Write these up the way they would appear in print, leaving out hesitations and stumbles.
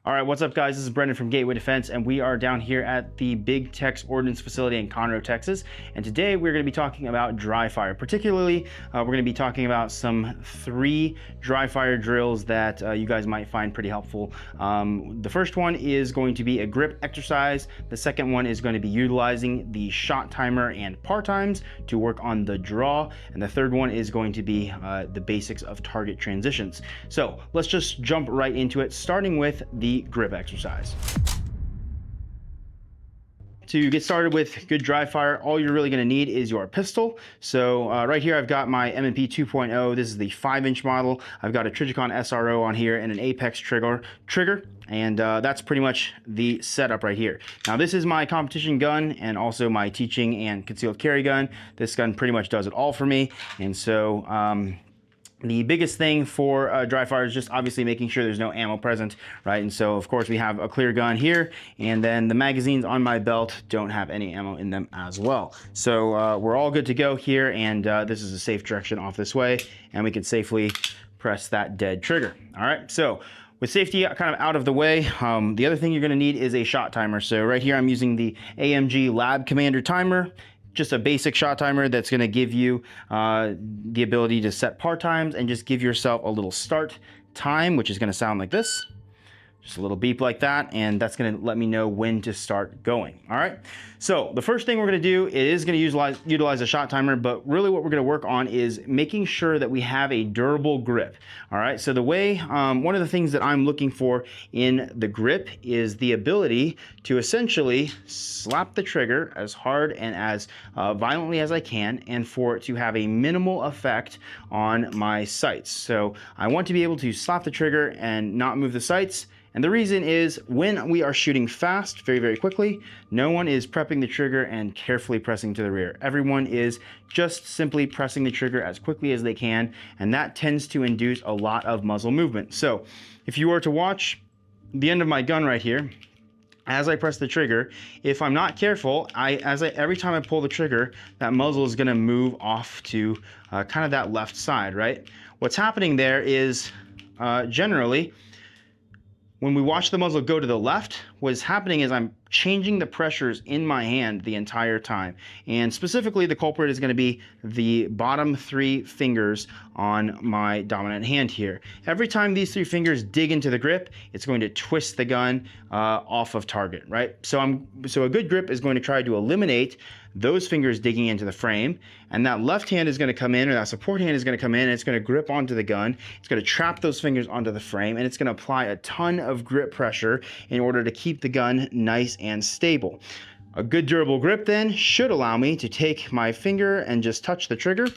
All right, what's up, guys? This is Brendan from Gateway Defense, and we are down here at the Big Tex Ordnance Facility in Conroe, Texas. And today we're going to be talking about dry fire. Particularly, we're going to be talking about some 3 dry fire drills that you guys might find pretty helpful. The first one is going to be a grip exercise. The second one is going to be utilizing the shot timer and par times to work on the draw. And the third one is going to be the basics of target transitions. So let's just jump right into it, starting with the grip exercise. To get started with good dry fire, all you're really going to need is your pistol. So right here I've got my M&P 2.0. This is the 5-inch model. I've got a Trijicon SRO on here and an Apex trigger, and that's pretty much the setup right here. Now this is my competition gun and also my teaching and concealed carry gun. This gun pretty much does it all for me, and so the biggest thing for dry fire is just obviously making sure there's no ammo present, right? And so of course we have a clear gun here, and then the magazines on my belt don't have any ammo in them as well. So we're all good to go here, and this is a safe direction off this way, and we can safely press that dead trigger. All right, so with safety kind of out of the way, the other thing you're gonna need is a shot timer. So right here I'm using the AMG Lab Commander timer. Just a basic shot timer that's going to give you the ability to set par times and just give yourself a little start time, which is going to sound like this. Just a little beep like that, and that's going to let me know when to start going. All right, so the first thing we're going to do is going to utilize a shot timer, but really what we're going to work on is making sure that we have a durable grip. All right, so the way, one of the things that I'm looking for in the grip is the ability to essentially slap the trigger as hard and as violently as I can, and for it to have a minimal effect on my sights. So I want to be able to slap the trigger and not move the sights. And the reason is when we are shooting fast, very, very quickly, no one is prepping the trigger and carefully pressing to the rear. Everyone is just simply pressing the trigger as quickly as they can, and that tends to induce a lot of muzzle movement. So if you were to watch the end of my gun right here, as I press the trigger, if I'm not careful, every time I pull the trigger, that muzzle is gonna move off to kind of that left side, right? What's happening there is generally, when we watch the muzzle go to the left, what's happening is I'm changing the pressures in my hand the entire time. And specifically, the culprit is going to be the bottom 3 fingers on my dominant hand here. Every time these 3 fingers dig into the grip, it's going to twist the gun off of target, right? So a good grip is going to try to eliminate those fingers digging into the frame, and that left hand is going to come in, or that support hand is going to come in, and it's going to grip onto the gun. It's going to trap those fingers onto the frame, and it's going to apply a ton of grip pressure in order to keep the gun nice and stable. A good durable grip then should allow me to take my finger and just touch the trigger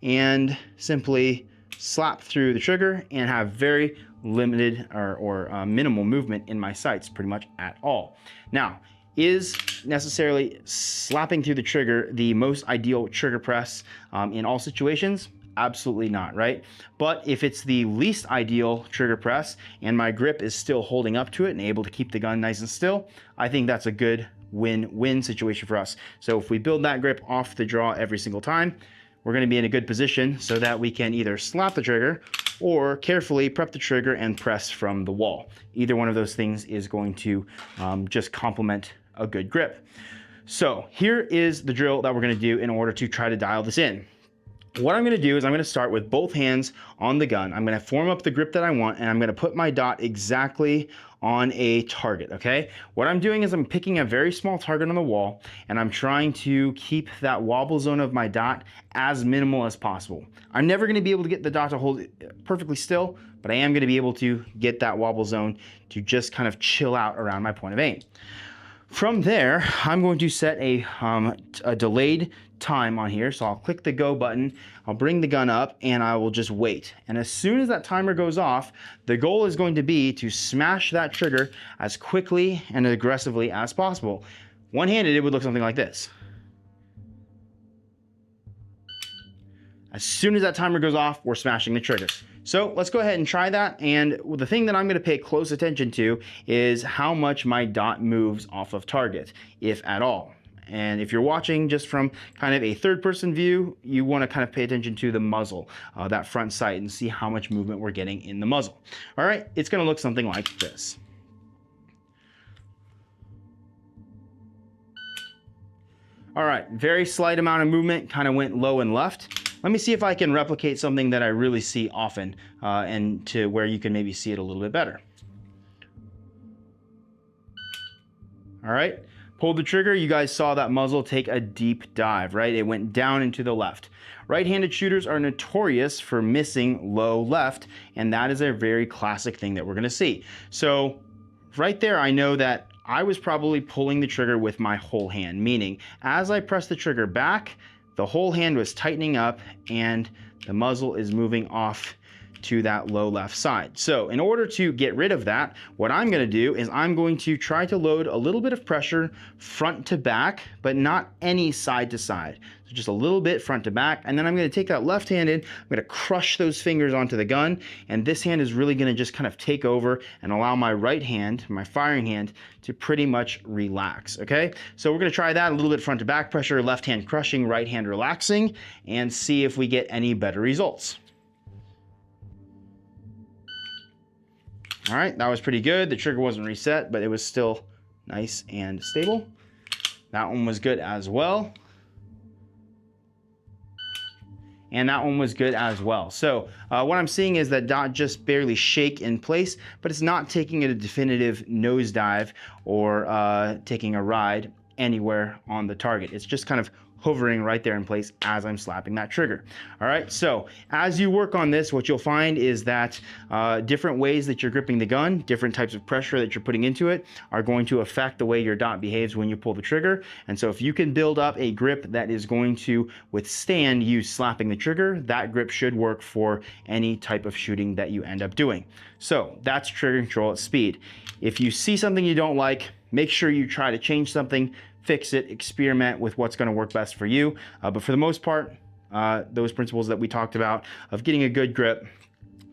and simply slap through the trigger and have very limited or minimal movement in my sights pretty much at all. Now, is necessarily slapping through the trigger the most ideal trigger press in all situations? Absolutely not, right? But if it's the least ideal trigger press and my grip is still holding up to it and able to keep the gun nice and still, I think that's a good win-win situation for us. So if we build that grip off the draw every single time, we're going to be in a good position so that we can either slap the trigger or carefully prep the trigger and press from the wall. Either one of those things is going to just complement a good grip. So here is the drill that we're going to do in order to try to dial this in. What I'm going to do is I'm going to start with both hands on the gun. I'm going to form up the grip that I want, and I'm going to put my dot exactly on a target, okay? What I'm doing is I'm picking a very small target on the wall, and I'm trying to keep that wobble zone of my dot as minimal as possible. I'm never going to be able to get the dot to hold perfectly still, but I am going to be able to get that wobble zone to just kind of chill out around my point of aim. From there, I'm going to set a delayed time on here. So I'll click the go button, I'll bring the gun up, and I will just wait. And as soon as that timer goes off, the goal is going to be to smash that trigger as quickly and aggressively as possible. One-handed, it would look something like this. As soon as that timer goes off, we're smashing the trigger. So let's go ahead and try that. And the thing that I'm going to pay close attention to is how much my dot moves off of target, if at all. And if you're watching just from kind of a third-person view, you want to kind of pay attention to the muzzle, that front sight, and see how much movement we're getting in the muzzle. All right, it's going to look something like this. All right, very slight amount of movement, kind of went low and left. Let me see if I can replicate something that I really see often and to where you can maybe see it a little bit better. All right, pulled the trigger. You guys saw that muzzle take a deep dive, right? It went down and to the left. Right-handed shooters are notorious for missing low left, and that is a very classic thing that we're gonna see. So right there, I know that I was probably pulling the trigger with my whole hand, meaning as I press the trigger back, the whole hand was tightening up and the muzzle is moving off to that low left side. So in order to get rid of that, what I'm gonna do is I'm going to try to load a little bit of pressure front to back, but not any side to side. So just a little bit front to back, and then I'm gonna take that left-handed, I'm gonna crush those fingers onto the gun, and this hand is really gonna just kind of take over and allow my right hand, my firing hand, to pretty much relax, okay? So we're gonna try that, a little bit front to back pressure, left hand crushing, right hand relaxing, and see if we get any better results. All right, that was pretty good. The trigger wasn't reset, but it was still nice and stable. That one was good as well. And that one was good as well. So what I'm seeing is that dot just barely shake in place, but it's not taking a definitive nosedive or taking a ride anywhere on the target. It's just kind of hovering right there in place as I'm slapping that trigger. All right, so as you work on this, what you'll find is that different ways that you're gripping the gun, different types of pressure that you're putting into it are going to affect the way your dot behaves when you pull the trigger. And so if you can build up a grip that is going to withstand you slapping the trigger, that grip should work for any type of shooting that you end up doing. So that's trigger control at speed. If you see something you don't like, make sure you try to change something, fix it, experiment with what's going to work best for you. But for the most part, those principles that we talked about of getting a good grip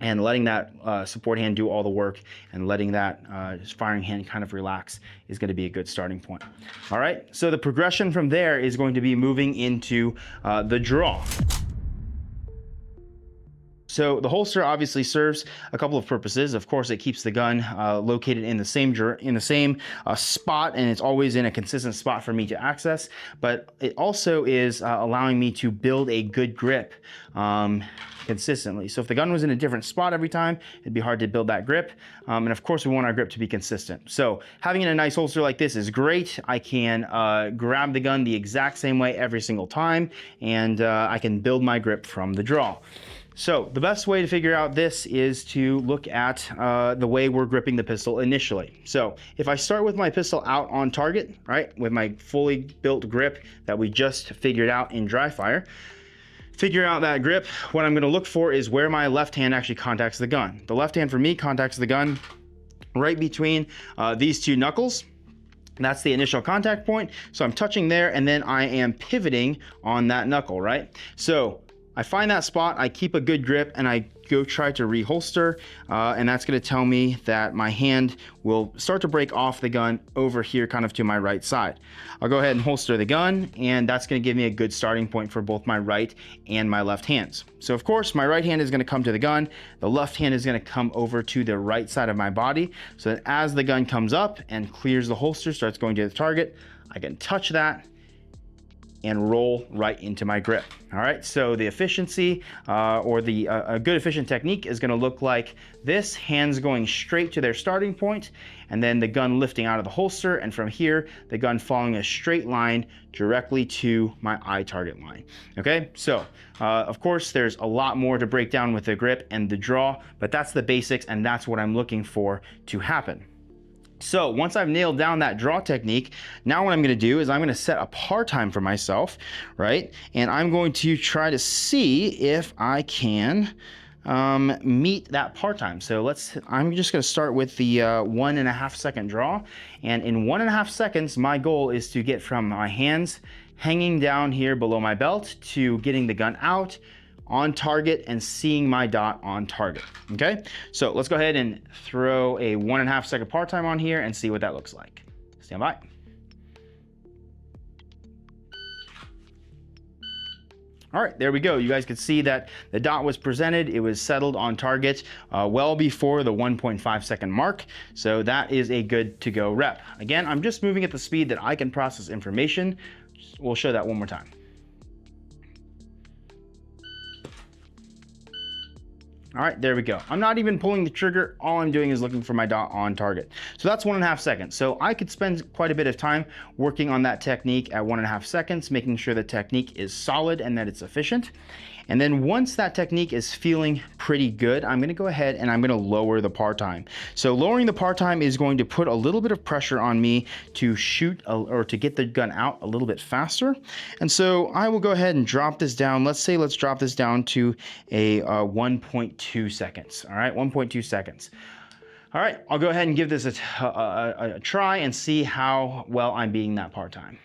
and letting that support hand do all the work and letting that firing hand kind of relax is going to be a good starting point. All right, so the progression from there is going to be moving into the draw. So the holster obviously serves a couple of purposes. Of course, it keeps the gun located in the same spot, and it's always in a consistent spot for me to access. But it also is allowing me to build a good grip consistently. So if the gun was in a different spot every time, it'd be hard to build that grip. And of course, we want our grip to be consistent. So having a nice holster like this is great. I can grab the gun the exact same way every single time, and I can build my grip from the draw. So the best way to figure out this is to look at the way we're gripping the pistol initially. So if I start with my pistol out on target, right, with my fully built grip that we just figured out in Dryfire, figure out that grip, what I'm gonna look for is where my left hand actually contacts the gun. The left hand for me contacts the gun right between these two knuckles. That's the initial contact point. So I'm touching there and then I am pivoting on that knuckle, right? So I find that spot, I keep a good grip, and I go try to reholster, and that's gonna tell me that my hand will start to break off the gun over here kind of to my right side. I'll go ahead and holster the gun, and that's gonna give me a good starting point for both my right and my left hands. So of course, my right hand is gonna come to the gun, the left hand is gonna come over to the right side of my body, so that as the gun comes up and clears the holster, starts going to the target, I can touch that and roll right into my grip. All right, so the efficiency or a good efficient technique is gonna look like this, hands going straight to their starting point, and then the gun lifting out of the holster, and from here, the gun following a straight line directly to my eye target line. Okay, so of course, there's a lot more to break down with the grip and the draw, but that's the basics, and that's what I'm looking for to happen. So once I've nailed down that draw technique, now what I'm gonna do is I'm gonna set a par time for myself, right? And I'm going to try to see if I can meet that par time. So I'm just gonna start with the 1.5 second draw. And in 1.5 seconds, my goal is to get from my hands hanging down here below my belt to getting the gun out, on target, and seeing my dot on target, okay? So let's go ahead and throw a 1.5 second par time on here and see what that looks like. Stand by. All right, there we go. You guys could see that the dot was presented. It was settled on target well before the 1.5 second mark. So that is a good to go rep. Again, I'm just moving at the speed that I can process information. Just we'll show that one more time. All right, there we go. I'm not even pulling the trigger. All I'm doing is looking for my dot on target. So that's 1.5 seconds. So I could spend quite a bit of time working on that technique at 1.5 seconds, making sure the technique is solid and that it's efficient. And then once that technique is feeling pretty good, I'm gonna go ahead and I'm gonna lower the par time. So lowering the par time is going to put a little bit of pressure on me to shoot or to get the gun out a little bit faster. And so I will go ahead and drop this down. Let's drop this down to a 1.2 seconds. All right, 1.2 seconds. All right, I'll go ahead and give this a try and see how well I'm beating that par time.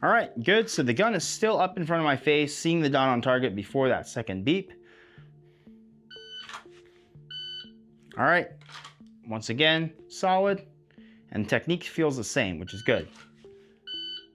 All right, good. So the gun is still up in front of my face, seeing the dot on target before that second beep. All right, once again, solid, and technique feels the same, which is good.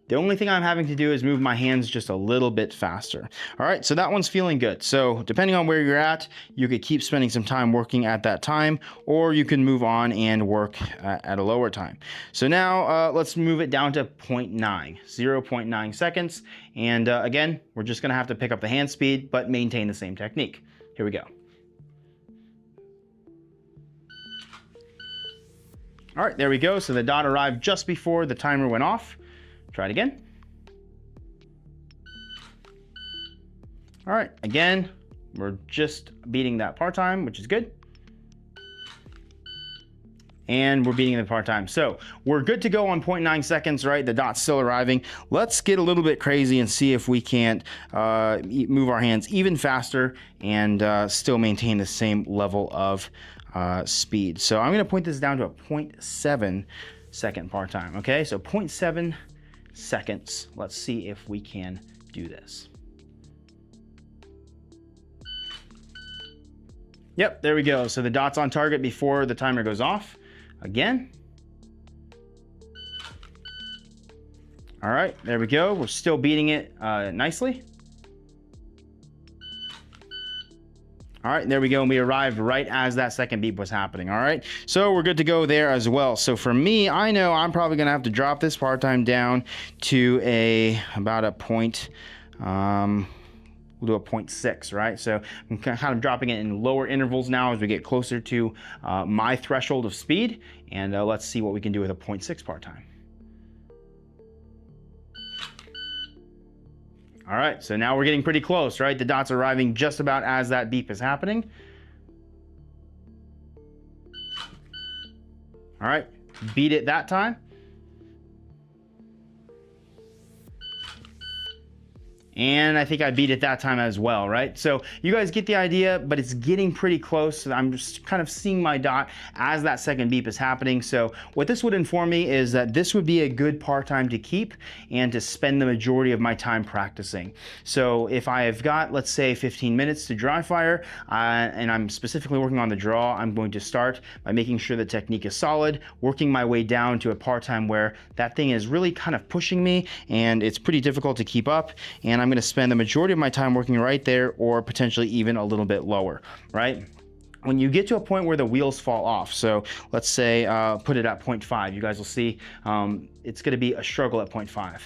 The only thing I'm having to do is move my hands just a little bit faster. All right, so that one's feeling good. So depending on where you're at, you could keep spending some time working at that time, or you can move on and work at a lower time. So now let's move it down to 0.9 seconds. And again, we're just gonna have to pick up the hand speed, but maintain the same technique. Here we go. All right, there we go. So the dot arrived just before the timer went off. Try it again. All right, again, we're just beating that par time, which is good. And we're beating the par time. So we're good to go on 0.9 seconds, right? The dot's still arriving. Let's get a little bit crazy and see if we can't move our hands even faster and still maintain the same level of speed. So I'm gonna point this down to a 0.7 second par time, okay? So 0.7 seconds. Let's see if we can do this. Yep, there we go. So the dot's on target before the timer goes off. Again. All right, there we go. We're still beating it nicely. All right, there we go. And we arrived right as that second beep was happening. All right, so we're good to go there as well. So for me, I know I'm probably gonna have to drop this par time down to about a point, we'll do a 0.6, right? So I'm kind of dropping it in lower intervals now as we get closer to my threshold of speed. And let's see what we can do with a 0.6 par time. All right, so now we're getting pretty close, right? The dot's arriving just about as that beep is happening. All right, beat it that time. And I think I beat it that time as well, right? So you guys get the idea, but it's getting pretty close. I'm just kind of seeing my dot as that second beep is happening. So what this would inform me is that this would be a good par time to keep and to spend the majority of my time practicing. So if I have got, let's say 15 minutes to dry fire, and I'm specifically working on the draw, I'm going to start by making sure the technique is solid, working my way down to a par time where that thing is really kind of pushing me and it's pretty difficult to keep up. And I'm going to spend the majority of my time working right there, or potentially even a little bit lower, right? When you get to a point where the wheels fall off, so let's say put it at 0.5, you guys will see it's going to be a struggle at 0.5.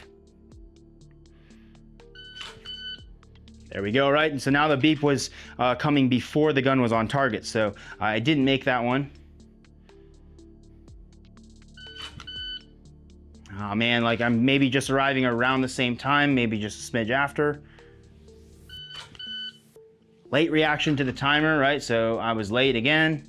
There we go, right? And so now the beep was coming before the gun was on target, so I didn't make that one. Oh man, like I'm maybe just arriving around the same time, maybe just a smidge after. Late reaction to the timer, right? So I was late again.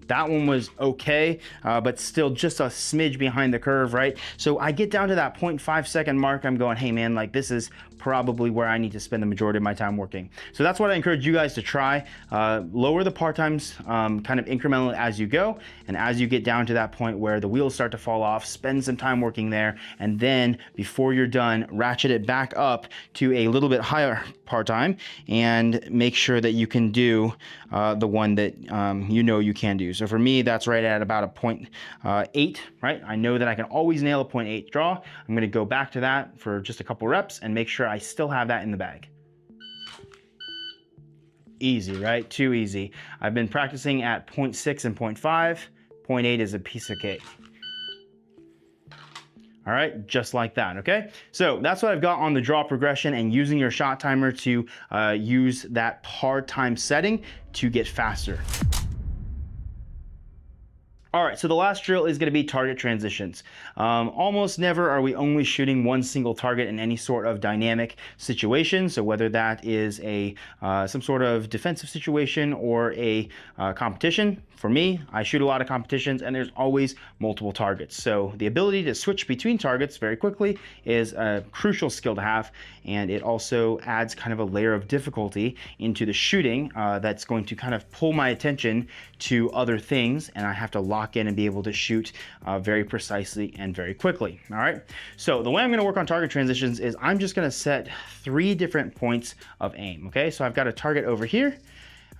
That one was okay, but still just a smidge behind the curve, right? So I get down to that 0.5 second mark. I'm going, hey man, like this is probably where I need to spend the majority of my time working. So that's what I encourage you guys to try. Lower the par times kind of incrementally as you go. And as you get down to that point where the wheels start to fall off, spend some time working there. And then before you're done, ratchet it back up to a little bit higher par time and make sure that you can do the one that you know you can do. So for me, that's right at about a 0.8, right? I know that I can always nail a 0.8 draw. I'm gonna go back to that for just a couple reps and make sure I still have that in the bag. Easy, right? Too easy. I've been practicing at 0.6 and 0.5. 0.8 is a piece of cake. All right, just like that, okay? So that's what I've got on the draw progression, and using your shot timer to use that par time setting to get faster. All right, so the last drill is going to be target transitions. Almost never are we only shooting one single target in any sort of dynamic situation. So whether that is a some sort of defensive situation or a competition, for me, I shoot a lot of competitions and there's always multiple targets. So the ability to switch between targets very quickly is a crucial skill to have, and it also adds kind of a layer of difficulty into the shooting that's going to kind of pull my attention to other things, and I have to lock in and be able to shoot very precisely and very quickly. All right, so the way I'm going to work on target transitions is I'm just going to set 3 different points of aim. Okay, so I've got a target over here,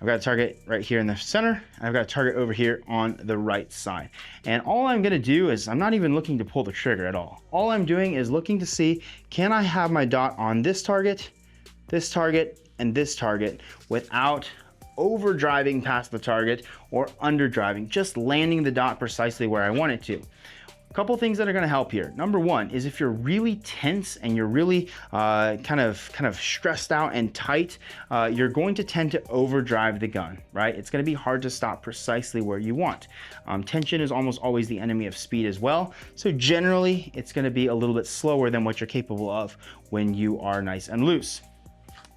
I've got a target right here in the center, I've got a target over here on the right side. And all I'm going to do is I'm not even looking to pull the trigger at all. All I'm doing is looking to see, can I have my dot on this target, and this target without overdriving past the target or underdriving, just landing the dot precisely where I want it to. A couple things that are going to help here. Number one is if you're really tense and you're really kind of stressed out and tight, you're going to tend to overdrive the gun, right? It's going to be hard to stop precisely where you want. Tension is almost always the enemy of speed as well. So generally, it's going to be a little bit slower than what you're capable of when you are nice and loose.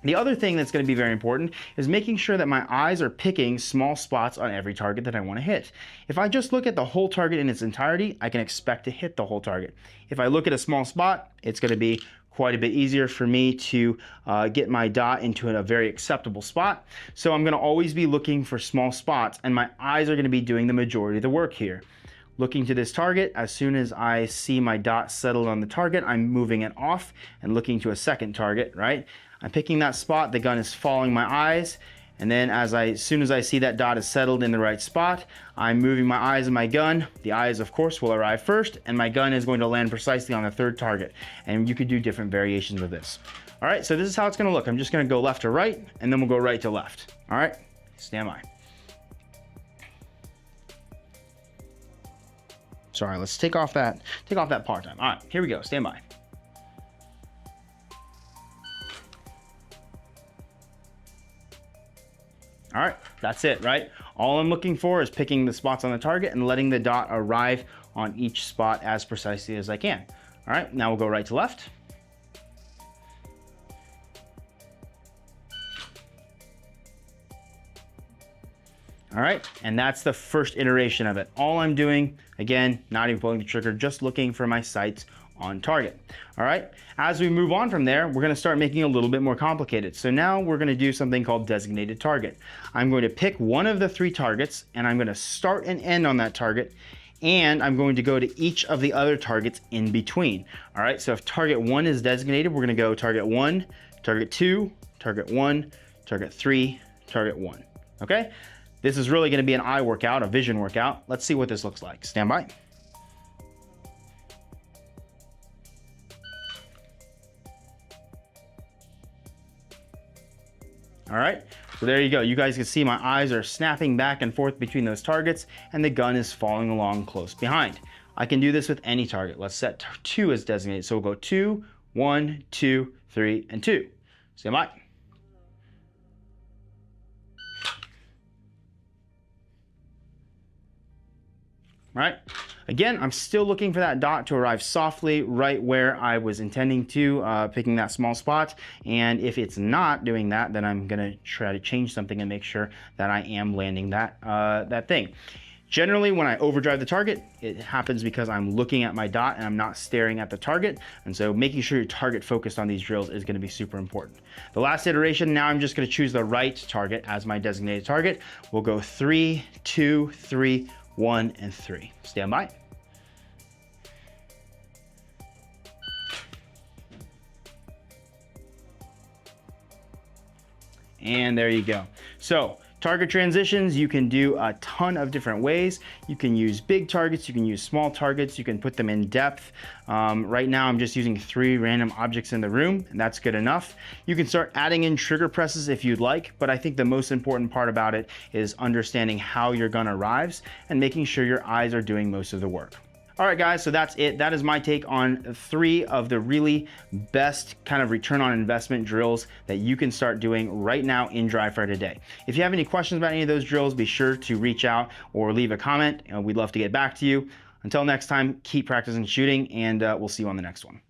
The other thing that's going to be very important is making sure that my eyes are picking small spots on every target that I want to hit. If I just look at the whole target in its entirety, I can expect to hit the whole target. If I look at a small spot, it's going to be quite a bit easier for me to get my dot into a very acceptable spot. So I'm going to always be looking for small spots, and my eyes are going to be doing the majority of the work here. Looking to this target, as soon as I see my dot settled on the target, I'm moving it off and looking to a second target, right? I'm picking that spot, the gun is following my eyes, and then as soon as I see that dot is settled in the right spot, I'm moving my eyes and my gun. The eyes, of course, will arrive first, and my gun is going to land precisely on the third target. And you could do different variations of this. All right, so this is how it's gonna look. I'm just gonna go left to right, and then we'll go right to left. All right, stand by. Sorry, let's take off that part time. All right, here we go, stand by. All right, that's it, right? All I'm looking for is picking the spots on the target and letting the dot arrive on each spot as precisely as I can. All right, now we'll go right to left. All right, and that's the first iteration of it. All I'm doing, again, not even pulling the trigger, just looking for my sights on target. All right, as we move on from there, we're gonna start making it a little bit more complicated. So now we're gonna do something called designated target. I'm going to pick one of the 3 targets, and I'm gonna start and end on that target, and I'm going to go to each of the other targets in between. All right, so if target 1 is designated, we're gonna go target 1, target 2, target 1, target 3, target 1, okay? This is really gonna be an eye workout, a vision workout. Let's see what this looks like. Stand by. All right, so there you go. You guys can see my eyes are snapping back and forth between those targets, and the gun is following along close behind. I can do this with any target. Let's set 2 as designated. So we'll go 2, 1, 2, 3, and 2. Stand by. All right, again, I'm still looking for that dot to arrive softly right where I was intending to, picking that small spot. And if it's not doing that, then I'm gonna try to change something and make sure that I am landing that thing. Generally, when I overdrive the target, it happens because I'm looking at my dot and I'm not staring at the target. And so making sure you're target focused on these drills is gonna be super important. The last iteration, now I'm just gonna choose the right target as my designated target. We'll go 3, 2, 3, 1, and 3. Stand by. And there you go. So Target transitions, you can do a ton of different ways. You can use big targets, you can use small targets, you can put them in depth. Right now I'm just using 3 random objects in the room, and that's good enough. You can start adding in trigger presses if you'd like, but I think the most important part about it is understanding how your gun arrives and making sure your eyes are doing most of the work. All right, guys, so that's it. That is my take on 3 of the really best kind of return on investment drills that you can start doing right now in Dryfire today. If you have any questions about any of those drills, be sure to reach out or leave a comment. We'd love to get back to you. Until next time, keep practicing shooting, and we'll see you on the next one.